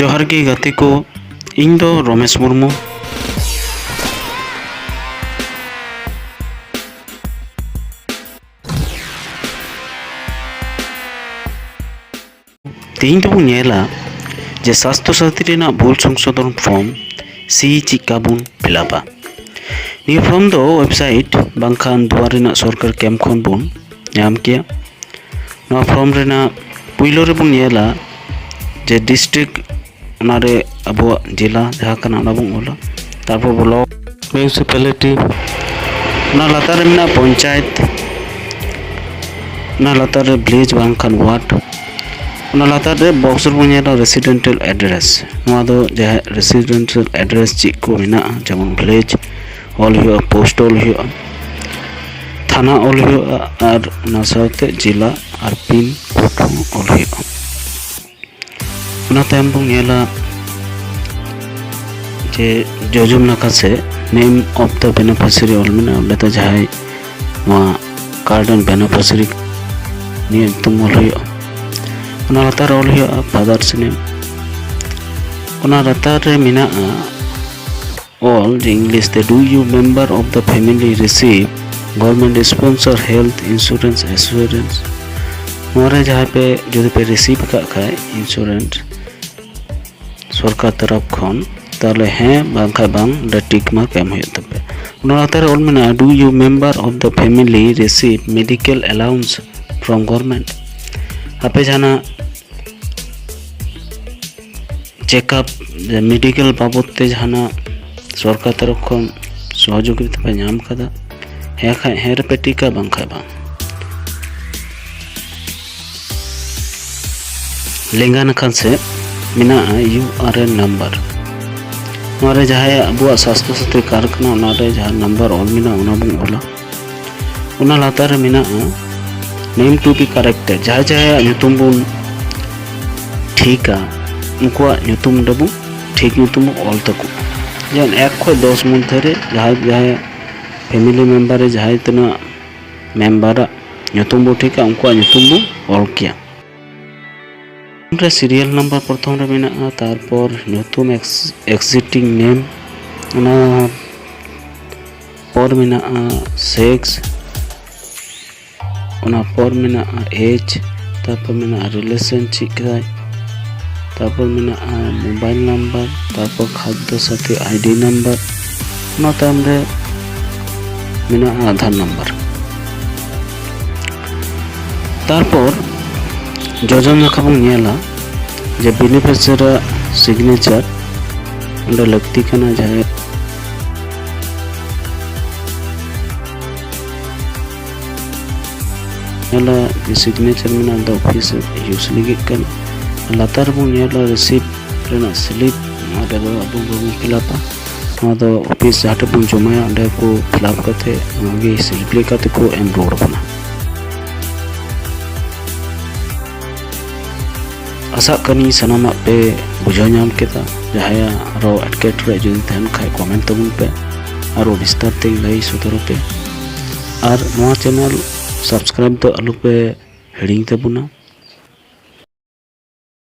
जोहार के गाते को इन दो रमेश मुर्मू तीन तो नेला जे स्वास्थ्य साथी रेना भूल संशोधन फॉर्म सी चिका बुन फिलापा नि फॉर्म दो वेबसाइट बांखान दुआर रेना सरकार कैम्प खन बुन नाम किया ना फॉर्म रेना पुइलो रे बुन नेला जे डिस्ट्रिक्ट उनारे अबो जिला जहाँ का नाम बुन ओला तारपो ब्लॉक म्यूनिसिपैलिटी ना लातार में पंचायत ना लातार विलेज बांखान वार्ड उना लातार रे बॉक्स रे बुन रेसिडेंशियल एड्रेस नवा दो जहाँ रेसिडेंशियल एड्रेस ची को मिना जेमन विलेज ऑल हुआ पोस्ट ऑल हुआ थाना ऑल हुआ और ना साथे जिला और पिन कोड ऑल हुआ उना तायम बुन नेला जे जोजुम नाका से नेम ऑफ द बेनिफिशियरी ऑल मिना ओले तो जहाँ वहाँ कार्ड एंड बेनिफिशियरी नियम तुम ऑल हुआ उना लातार ऑल हुआ फादर्स नेम उना लातार रे मिना all the English the do you member of the family receive government sponsor health insurance assurance मोरे जहाँ पे जो पे रिसीव का खाए इंश्योरेंस सरकार तरफ खन ताले हैं बांखा बांग द टिक मार्क एम हुए तबे उना तारे ऑल में ना do you member of the family receive medical allowance from government आपे जाना चेकअप मेडिकल बाबत ते जाना सरकार तरफ खन सहयोगिता पे नाम कदा है खाए है रे पे टिका बांखा बांग लेंगा नखान से मिना यूआरएन नंबर मारे जहाँ अब स्वास्थ्य साथी कारखाना उनारे जहाँ नंबर ऑल मिना उना बुन ओला उना लातार मिना नेम टू बी करेक्टेड जहाँ जहाँ नुतुम बुन ठीका उनको नुतुम डबु ठीक नुतुम ऑल तक जन 1 खो 10 मध्य रे जहाँ जहाँ फैमिली मेम्बर जहाँ तना मेम्बर नुतुम बो ठीका उनको नुतुम बो ऑल किया रे सीरियल नंबर प्रथम रे मेना तारपर नुतुम एक्सिस्टिंग नेम उना पर मेना सेक्स उना पर मेना एज तारपर मेना रिलेशन चिकाय तारपर मेना मोबाइल नंबर तारपर खाद्य साथी आईडी नंबर उना ताम रे मेना आधार नंबर तारपर जोजन नाखाबुन नेला जे बेनिफिशियरी सिग्नेचर अंडर लगती कना जाए नेला जे सिग्नेचर में द ऑफिस यूज लगी कन लातार बुन नेला रिसीप्ट रेना स्लिप मारे दो अबु बु फिलअप ना दो ऑफिस जाटे बुन जमाया अंडे को फिलअप करते आगे स्लिप लेकर को एम रोड बना आशा कनी सनाम पे बुझा नाम केता जहाँ आरो एटकेटरे जो तहन खाए कमेंट तबुन पे आरो विस्तार ते लई सदर पे और नवा चैनल सब्सक्राइब तो आलू पे हिड़िंग तबुना।